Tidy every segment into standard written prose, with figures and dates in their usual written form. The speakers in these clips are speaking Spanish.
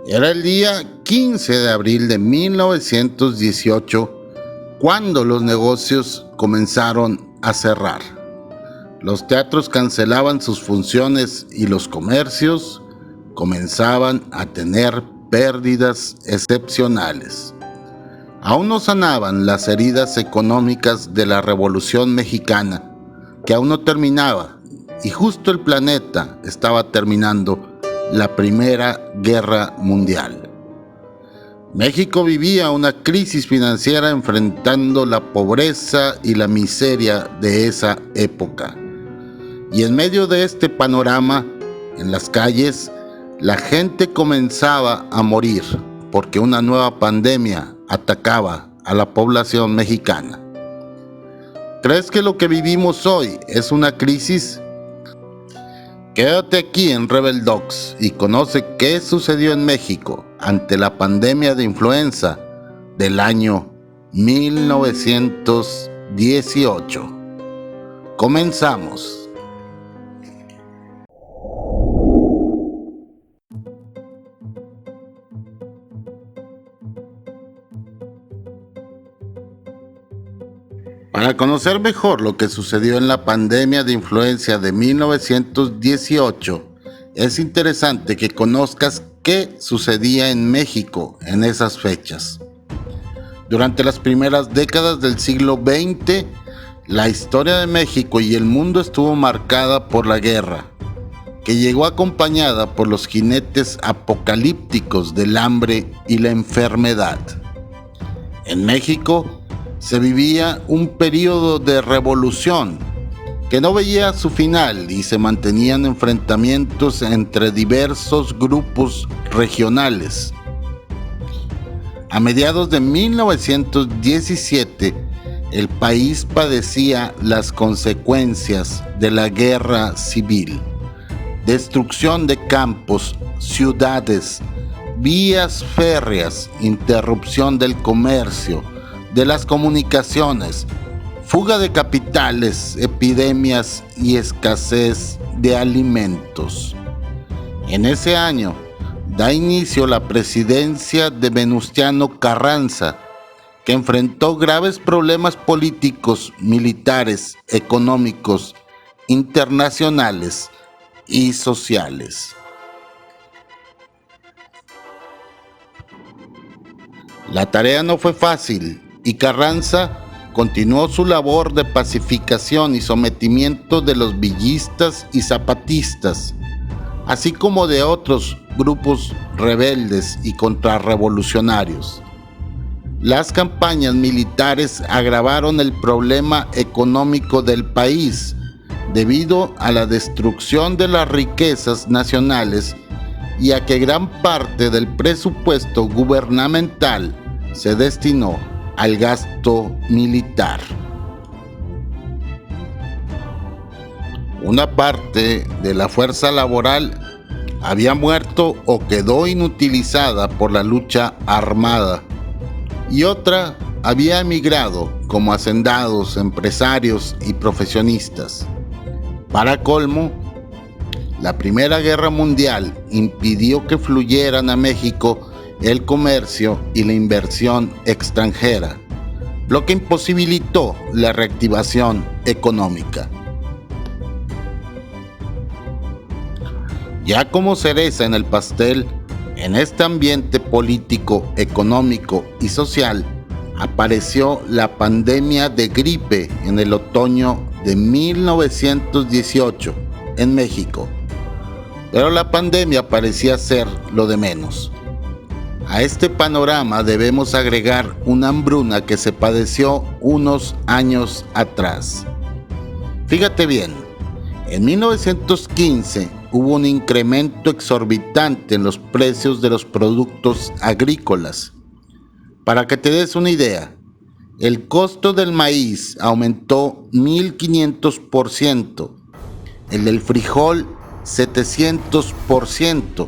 Era el día 15 de abril de 1918 cuando los negocios comenzaron a cerrar. Los teatros cancelaban sus funciones y los comercios comenzaban a tener pérdidas excepcionales. Aún no sanaban las heridas económicas de la Revolución Mexicana, que aún no terminaba, y justo el planeta estaba terminando la Primera Guerra Mundial. México vivía una crisis financiera enfrentando la pobreza y la miseria de esa época. Y en medio de este panorama, en las calles, la gente comenzaba a morir porque una nueva pandemia atacaba a la población mexicana. ¿Crees que lo que vivimos hoy es una crisis? Quédate aquí en Rebel Docs y conoce qué sucedió en México ante la pandemia de influenza del año 1918. Comenzamos. Para conocer mejor lo que sucedió en la pandemia de influenza de 1918, es interesante que conozcas qué sucedía en México en esas fechas. Durante las primeras décadas del siglo XX, la historia de México y el mundo estuvo marcada por la guerra, que llegó acompañada por los jinetes apocalípticos del hambre y la enfermedad. En México se vivía un periodo de revolución que no veía su final y se mantenían enfrentamientos entre diversos grupos regionales. A mediados de 1917, el país padecía las consecuencias de la guerra civil, destrucción de campos, ciudades, vías férreas, interrupción del comercio, de las comunicaciones, fuga de capitales, epidemias y escasez de alimentos. En ese año da inicio la presidencia de Venustiano Carranza, que enfrentó graves problemas políticos, militares, económicos, internacionales y sociales. La tarea no fue fácil y Carranza continuó su labor de pacificación y sometimiento de los villistas y zapatistas, así como de otros grupos rebeldes y contrarrevolucionarios. Las campañas militares agravaron el problema económico del país debido a la destrucción de las riquezas nacionales y a que gran parte del presupuesto gubernamental se destinó al gasto militar. Una parte de la fuerza laboral había muerto o quedó inutilizada por la lucha armada y otra había emigrado como hacendados, empresarios y profesionistas. Para colmo, la Primera Guerra Mundial impidió que fluyeran a México el comercio y la inversión extranjera, lo que imposibilitó la reactivación económica. Ya como cereza en el pastel, en este ambiente político, económico y social, apareció la pandemia de gripe en el otoño de 1918 en México, pero la pandemia parecía ser lo de menos. A este panorama debemos agregar una hambruna que se padeció unos años atrás. Fíjate bien, en 1915 hubo un incremento exorbitante en los precios de los productos agrícolas. Para que te des una idea, el costo del maíz aumentó 1500%, el del frijol 700%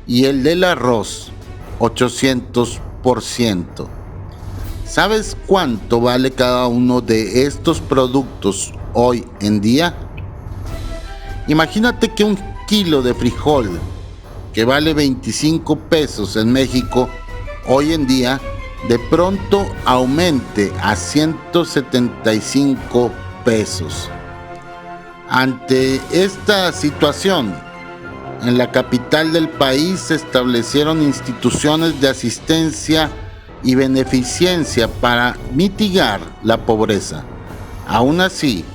y el del arroz 800%. ¿Sabes cuánto vale cada uno de estos productos hoy en día? Imagínate que un kilo de frijol que vale 25 pesos en México, hoy en día de pronto aumente a 175 pesos. Ante esta situación, en la capital del país se establecieron instituciones de asistencia y beneficencia para mitigar la pobreza. Aún así,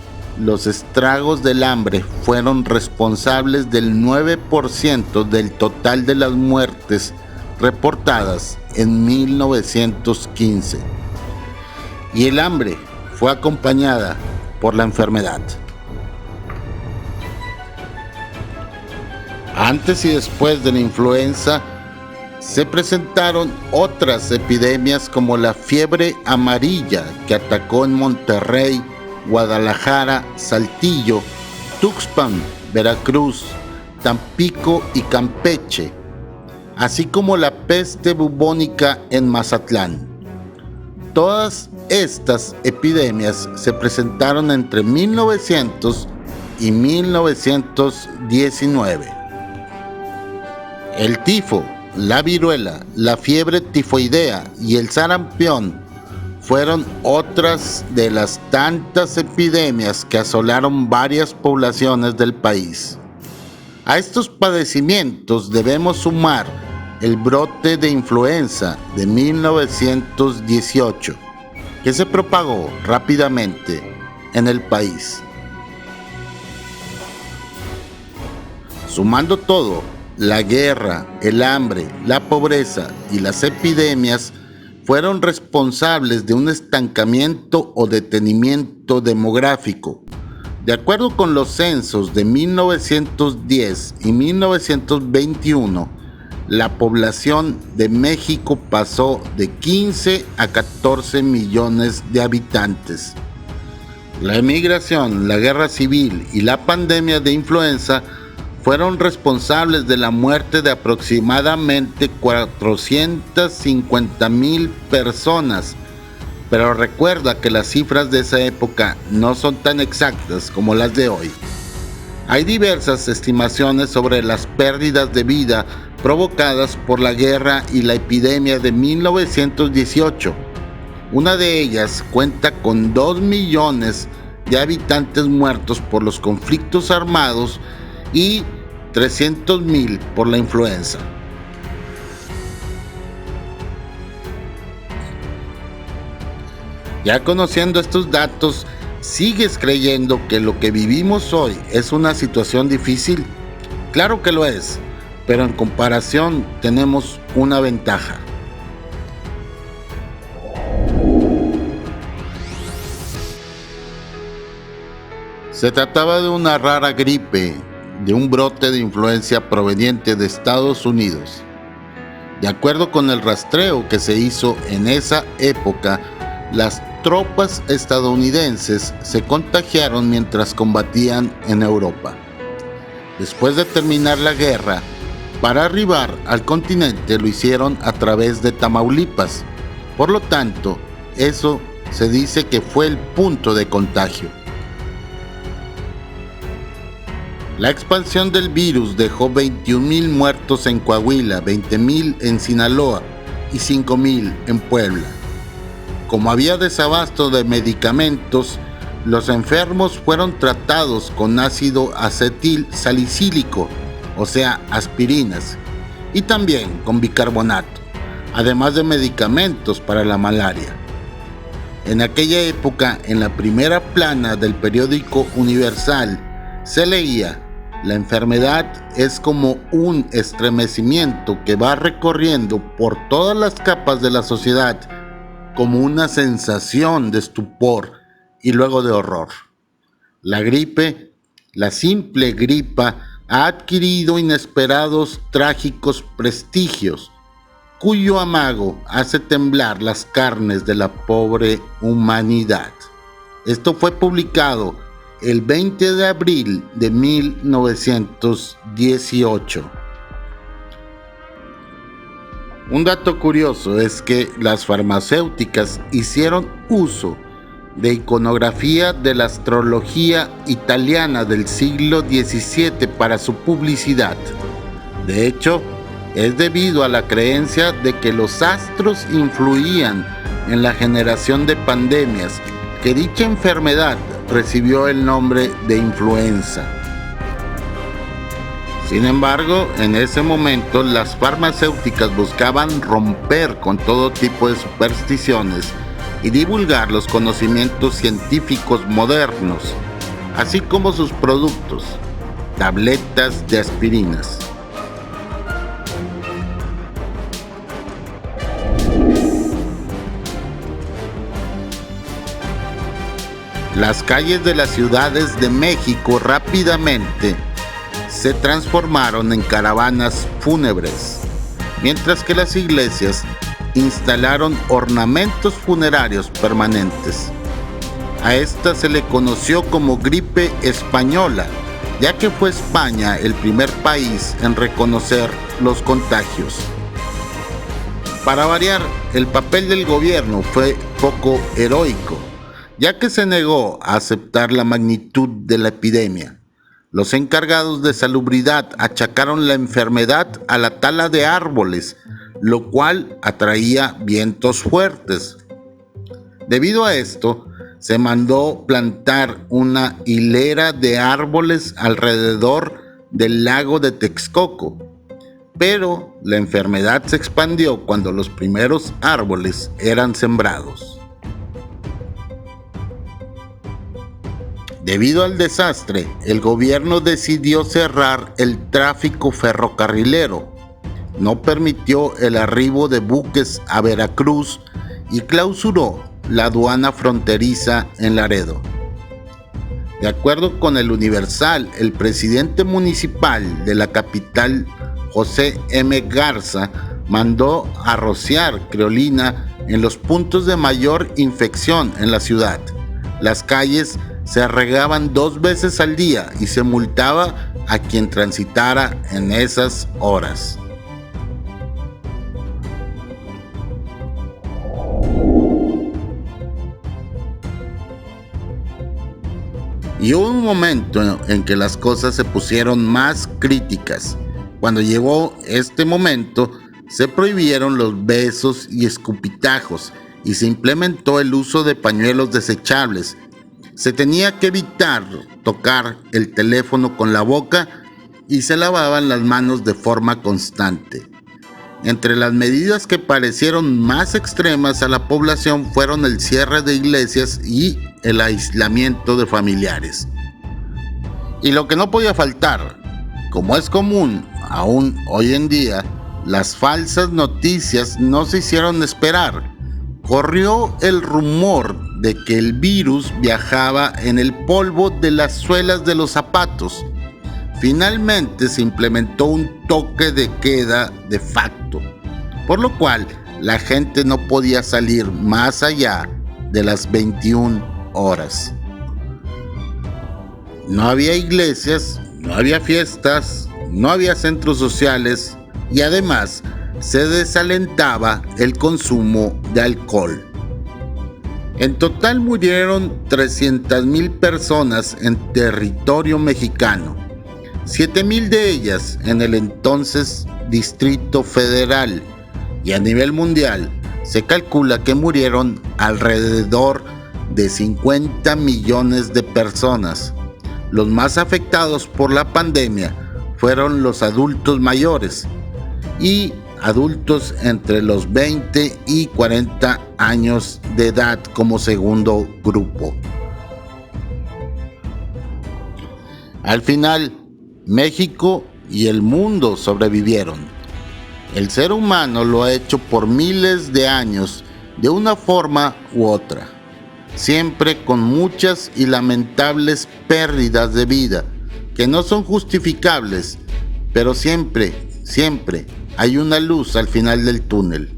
los estragos del hambre fueron responsables del 9% del total de las muertes reportadas en 1915. Y el hambre fue acompañada por la enfermedad. Antes y después de la influenza, se presentaron otras epidemias como la fiebre amarilla que atacó en Monterrey, Guadalajara, Saltillo, Tuxpan, Veracruz, Tampico y Campeche, así como la peste bubónica en Mazatlán. Todas estas epidemias se presentaron entre 1900 y 1919. El tifo, la viruela, la fiebre tifoidea y el sarampión fueron otras de las tantas epidemias que asolaron varias poblaciones del país. A estos padecimientos debemos sumar el brote de influenza de 1918, que se propagó rápidamente en el país. Sumando todo, la guerra, el hambre, la pobreza y las epidemias fueron responsables de un estancamiento o detenimiento demográfico. De acuerdo con los censos de 1910 y 1921, la población de México pasó de 15 a 14 millones de habitantes. La emigración, la guerra civil y la pandemia de influenza fueron responsables de la muerte de aproximadamente 450,000 personas, pero recuerda que las cifras de esa época no son tan exactas como las de hoy. Hay diversas estimaciones sobre las pérdidas de vida provocadas por la guerra y la epidemia de 1918. Una de ellas cuenta con 2 millones de habitantes muertos por los conflictos armados y 300,000 por la influenza. Ya conociendo estos datos, ¿sigues creyendo que lo que vivimos hoy es una situación difícil? Claro que lo es, pero en comparación tenemos una ventaja. Se trataba de una rara gripe, de un brote de influencia proveniente de Estados Unidos. De acuerdo con el rastreo que se hizo en esa época, las tropas estadounidenses se contagiaron mientras combatían en Europa. Después de terminar la guerra, para arribar al continente lo hicieron a través de Tamaulipas. Por lo tanto, eso se dice que fue el punto de contagio. La expansión del virus dejó 21,000 muertos en Coahuila, 20,000 en Sinaloa y 5,000 en Puebla. Como había desabasto de medicamentos, los enfermos fueron tratados con ácido acetil salicílico, o sea, aspirinas, y también con bicarbonato, además de medicamentos para la malaria. En aquella época, en la primera plana del periódico Universal, se leía: la enfermedad es como un estremecimiento que va recorriendo por todas las capas de la sociedad, como una sensación de estupor y luego de horror. La gripe, la simple gripa, ha adquirido inesperados, trágicos prestigios, cuyo amago hace temblar las carnes de la pobre humanidad. Esto fue publicado el 20 de abril de 1918. Un dato curioso es que las farmacéuticas hicieron uso de iconografía de la astrología italiana del siglo XVII para su publicidad. De hecho, es debido a la creencia de que los astros influían en la generación de pandemias que dicha enfermedad recibió el nombre de influenza. Sin embargo, en ese momento las farmacéuticas buscaban romper con todo tipo de supersticiones y divulgar los conocimientos científicos modernos, así como sus productos, tabletas de aspirinas. Las calles de las ciudades de México rápidamente se transformaron en caravanas fúnebres, mientras que las iglesias instalaron ornamentos funerarios permanentes. A esta se le conoció como gripe española, ya que fue España el primer país en reconocer los contagios. Para variar, el papel del gobierno fue poco heroico, ya que se negó a aceptar la magnitud de la epidemia. Los encargados de salubridad achacaron la enfermedad a la tala de árboles, lo cual atraía vientos fuertes. Debido a esto, se mandó plantar una hilera de árboles alrededor del lago de Texcoco, pero la enfermedad se expandió cuando los primeros árboles eran sembrados. Debido al desastre, el gobierno decidió cerrar el tráfico ferrocarrilero, no permitió el arribo de buques a Veracruz y clausuró la aduana fronteriza en Laredo. De acuerdo con el Universal, el presidente municipal de la capital, José M. Garza, mandó a rociar creolina en los puntos de mayor infección en la ciudad. Las calles se regaban 2 veces al día y se multaba a quien transitara en esas horas. Y hubo un momento en que las cosas se pusieron más críticas. Cuando llegó este momento, se prohibieron los besos y escupitajos y se implementó el uso de pañuelos desechables. Se tenía que evitar tocar el teléfono con la boca y se lavaban las manos de forma constante. Entre las medidas que parecieron más extremas a la población fueron el cierre de iglesias y el aislamiento de familiares. Y lo que no podía faltar, como es común aún hoy en día, las falsas noticias no se hicieron esperar. Corrió el rumor de que el virus viajaba en el polvo de las suelas de los zapatos. Finalmente se implementó un toque de queda de facto, por lo cual la gente no podía salir más allá de las 21 horas. No había iglesias, no había fiestas, no había centros sociales y además se desalentaba el consumo de alcohol. En total murieron 300,000 personas en territorio mexicano, 7,000 de ellas en el entonces Distrito Federal, y a nivel mundial se calcula que murieron alrededor de 50 millones de personas. Los más afectados por la pandemia fueron los adultos mayores y adultos entre los 20 y 40 años de edad como segundo grupo. Al final, México y el mundo sobrevivieron. El ser humano lo ha hecho por miles de años de una forma u otra, siempre con muchas y lamentables pérdidas de vida que no son justificables, pero siempre hay una luz al final del túnel.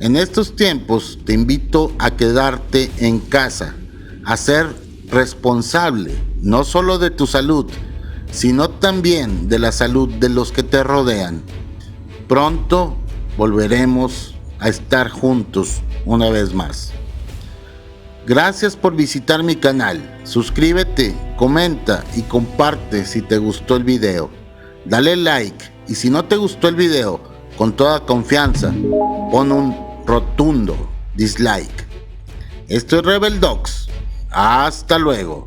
En estos tiempos te invito a quedarte en casa, a ser responsable no solo de tu salud, sino también de la salud de los que te rodean. Pronto volveremos a estar juntos una vez más. Gracias por visitar mi canal. Suscríbete, comenta y comparte si te gustó el video. Dale like Y si no te gustó el video, con toda confianza, pon un rotundo dislike. Esto es Rebel Dogs. Hasta luego.